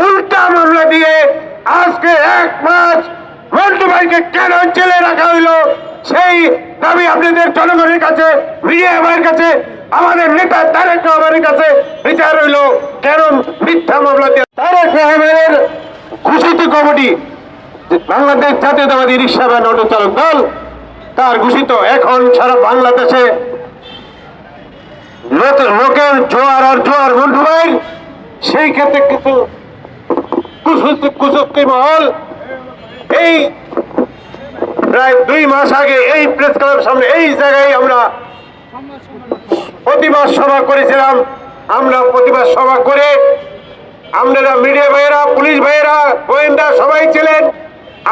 উল্টা মামলা দিয়ে আজকে 1 মাস মন্টু ভাইকে কেন জেলে রাখা হইলো সেই দাবি আপনাদের জনগণের কাছে, মিডিয়া ভাইয়ের কাছে, আমাদের নেতা তারেক রহমানের কাছে বিচার হইল। কেন মিথ্যা মামলা দিয়ে তারেক রহমানের ঘোষিত কমিটি বাংলাদেশ জাতীয়তাবাদী রিকশা ভ্যান অটো চালক দল, তার ঘোষিত এখন সারা বাংলাদেশে লোকের জোয়ার আর জোয়ার মন্টু ভাই, সেই ক্ষেত্রে কিছু কুচুক্তি মহল এই প্রায় 2 মাস আগে এই প্রেস ক্লাবের সামনে এই জায়গায় আমরা প্রতিবাদ সভা করেছিলাম। আমরা প্রতিবাদ সভা করে আপনারা মিডিয়া ভাইয়েরা, পুলিশ ভাইয়েরা, গোয়েন্দা সবাই ছিলেন,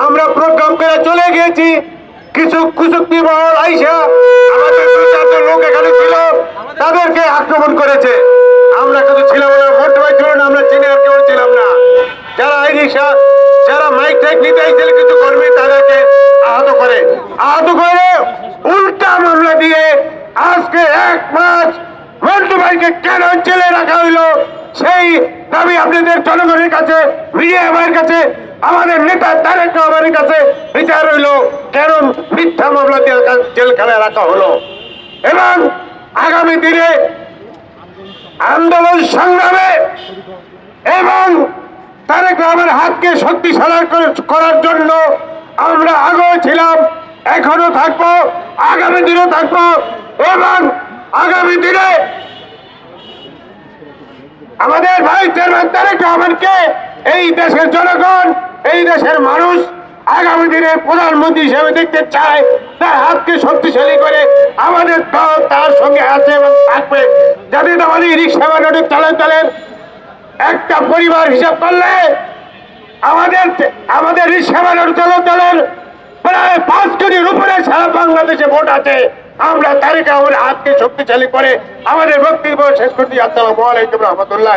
আমরা প্রোগ্রাম করে চলে গিয়েছি। কিছু কুচুক্তি মহল আইসা আমাদের 2-4 লোক এখানে ছিল, তাদেরকে আক্রমণ করেছে। আমরা কিন্তু ছিলাম না, মন্টু ভাই ছিল না, আমরা চিনি আর কেউ ছিলাম না। যারা এই রিক্সা, যারা মাইক টাইক নিতে আইছিল কিছু কর্মী, তাদেরকে আহত করে উল্টা মামলা দিয়ে আজকে 1 মাস মন্টু ভাইকে কেন জেলে রাখা হইলো সেই দাবি আপনাদের জনগণের কাছে, মিডিয়া ভাইয়ের কাছে, আমাদের নেতা তারেক রহমানের কাছে বিচার হইল। কেন মিথ্যা মামলা দিয়ে জেলখানায় রাখা হলো এবং আগামী দিনে আন্দোলন সংগ্রামে এবং তারেক রহমানের হাতকে শক্তিশালী করার জন্য আমরা আগেও ছিলাম, এখনো থাকবো, আগামী দিনেও থাকবো এবং আগামী দিনে আমাদের ভাই চেয়ারম্যান তারেক রহমানকে এই দেশের জনগণ, এই দেশের মানুষ আগামী দিনে প্রধানমন্ত্রী হিসেবে দেখতে চায়। তার হাতকে শক্তিশালী করে আমাদের দল তার সঙ্গে আছে এবং থাকবে। জাতীয়তাবাদী রিকশা ভ্যান অটো চালক দলের একটা পরিবার হিসাব করলে আমাদের রিকশা ভ্যান অটো চালক দলের প্রায় 5 কোটির উপরে সারা বাংলাদেশে ভোট আছে। আমরা তারেক রহমানের হাতকে শক্তিশালী করে আমাদের বক্তব্য শেষ করতে। আসসালামু আলাইকুম রহমতুল্লাহ।